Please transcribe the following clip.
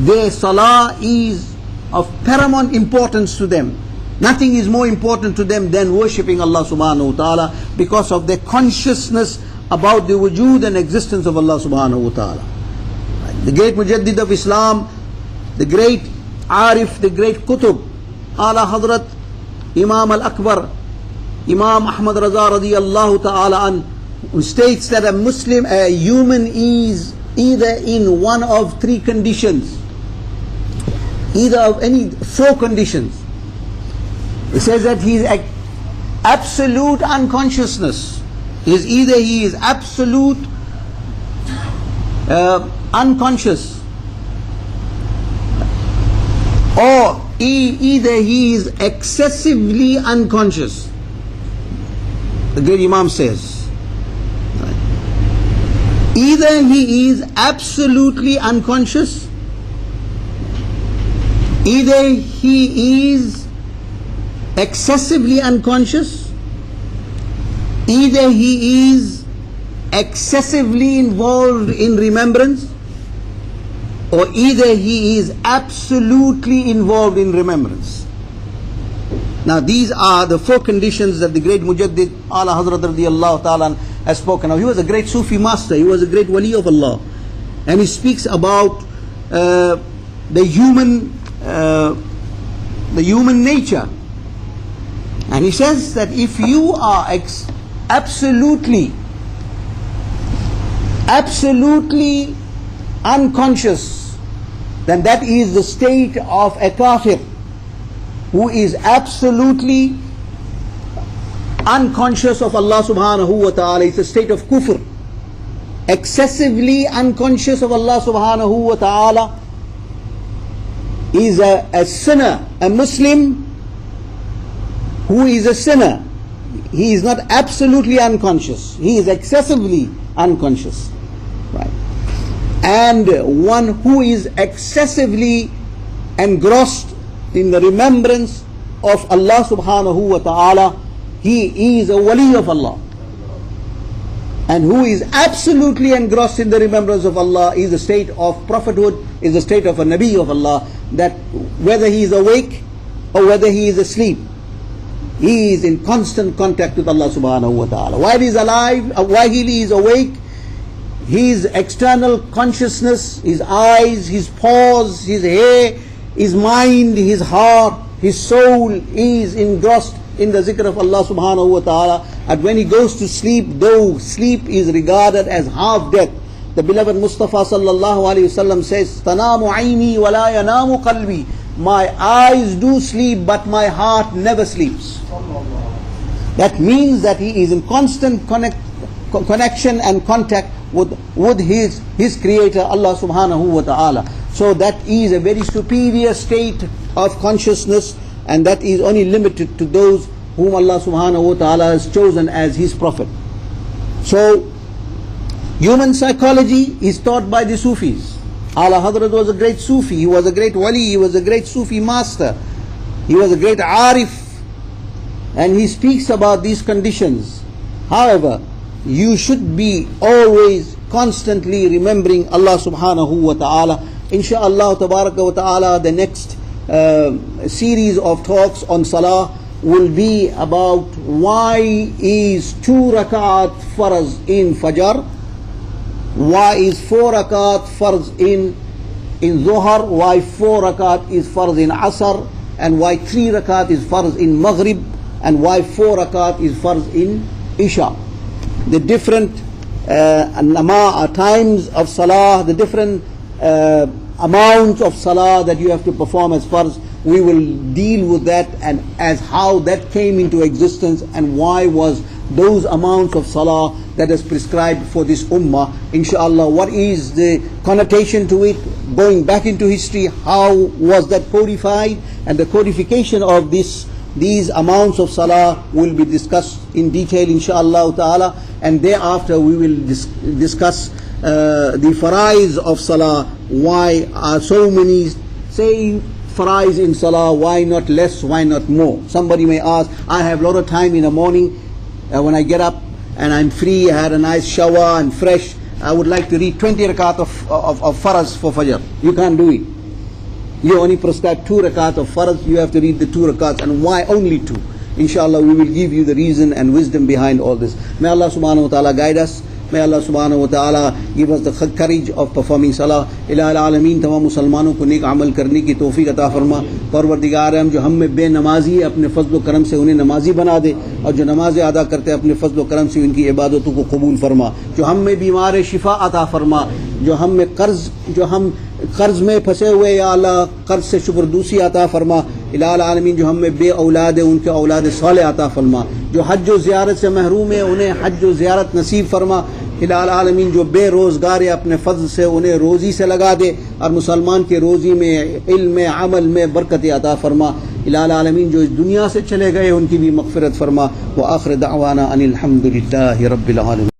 their salah is of paramount importance to them. Nothing is more important to them than worshipping Allah subhanahu wa ta'ala, because of their consciousness about the wujud and existence of Allah subhanahu wa ta'ala. The great Mujaddid of Islam, the great Arif, the great Qutub, Ala Hazrat Imam al-Akbar, Imam Ahmad Raza radiyallahu ta'ala an, who states that a Muslim, a human, is either in one of three conditions, either of any four conditions. It says that he is absolute unconsciousness. Either he is absolute unconscious, or either he is excessively unconscious. The great Imam says, either he is absolutely unconscious, either he is excessively unconscious, either he is excessively involved in remembrance, or either he is absolutely involved in remembrance. Now these are the four conditions that the great Mujaddid Ala Hazrat radiyallahu ta'ala has spoken of. He was a great Sufi master, he was a great wali of Allah, and he speaks about the human nature. And he says that if you are absolutely unconscious, then that is the state of a kafir, who is absolutely unconscious of Allah subhanahu wa ta'ala. It's a state of kufr. Excessively unconscious of Allah subhanahu wa ta'ala is a sinner. A Muslim who is a sinner, he is not absolutely unconscious, he is excessively unconscious, right? And one who is excessively engrossed in the remembrance of Allah subhanahu wa ta'ala, he is a wali of Allah. And who is absolutely engrossed in the remembrance of Allah is the state of prophethood, is the state of a Nabi of Allah, that whether he is awake or whether he is asleep, he is in constant contact with Allah subhanahu wa ta'ala. While he is alive, while he is awake, his external consciousness, his eyes, his paws, his hair, his mind, his heart, his soul is engrossed in the zikr of Allah subhanahu wa ta'ala. And when he goes to sleep, though sleep is regarded as half death, the beloved Mustafa sallallahu alayhi wasallam says, "Tanamu aini wa la yanamu qalbi." My eyes do sleep, but my heart never sleeps. That means that he is in constant connection and contact with his creator, Allah subhanahu wa ta'ala. So that is a very superior state of consciousness, and that is only limited to those whom Allah subhanahu wa ta'ala has chosen as his prophet. So human psychology is taught by the Sufis. Ala Hazrat was a great Sufi, he was a great wali, he was a great Sufi master, he was a great Arif, and he speaks about these conditions. However, you should be always constantly remembering Allah subhanahu wa ta'ala. Insha'Allah tabaraka wa ta'ala, the next series of talks on salah will be about why is 2 rakat farz in Fajr, why is 4 rakat farz in Zuhr, why 4 rakat is farz in Asr, and why 3 rakat is farz in Maghrib, and why 4 rakat is farz in Isha. The different times of salah, the different amounts of salah that you have to perform as farz, we will deal with that, and as how that came into existence, and why was those amounts of salah that is prescribed for this ummah. Inshallah, what is the connotation to it, going back into history, how was that codified, and the codification of these amounts of salah will be discussed in detail inshallah ta'ala, and thereafter we will discuss the faraiz of salah. Why are so many saying faraiz in salah, why not less, why not more? Somebody may ask, I have a lot of time in the morning when I get up and I'm free, I had a nice shower and fresh, I would like to read 20 rakat of faraz for Fajr. You can't do it. You only prescribed 2 rakat of farz, you have to read the 2 rakats. And why only 2? Inshallah, we will give you the reason and wisdom behind all this. May Allah subhanahu wa ta'ala guide us. May Allah subhanahu wa ta'ala give us the courage of performing salah. Ilahil alameen, tamam मुसलमानों को नेक अमल करने की तौफीक अता फरमा। परवरदिगार हम जो हम में बेनमाजी है, अपने फजल करम से उन्हें नमाजी बना दे, और जो नमाज़ें अदा करते हैं अपने फजल करम से उनकी इबादतों को कबूल फरमा। जो हम में बीमार शिफा अता फरमा, जो हम कर्ज में फंसे हुए या अल्लाह कर्ज से शुक्रदूसी अता फरमा। इलाही आलमीन, जो हम में बे औलाद है उनके औलाद सालेह अता फरमा। जो हज व ज़ियारत से महरूम है उन्हें हज व ज़ियारत नसीब फरमा। इलाही आलमीन, जो बेरोज़गार है अपने फज़ल से उन्हें रोज़ी से लगा दे, और मुसलमान के रोज़ी में, इल्म में, अमल में बरकत अता फरमा। इलाही आलमीन, जो इस दुनिया से चले गए उनकी भी मग़फ़िरत फरमा। व आखिर दावाना अनिल हम्दुलिल्लाहि रब्बिल आलमीन।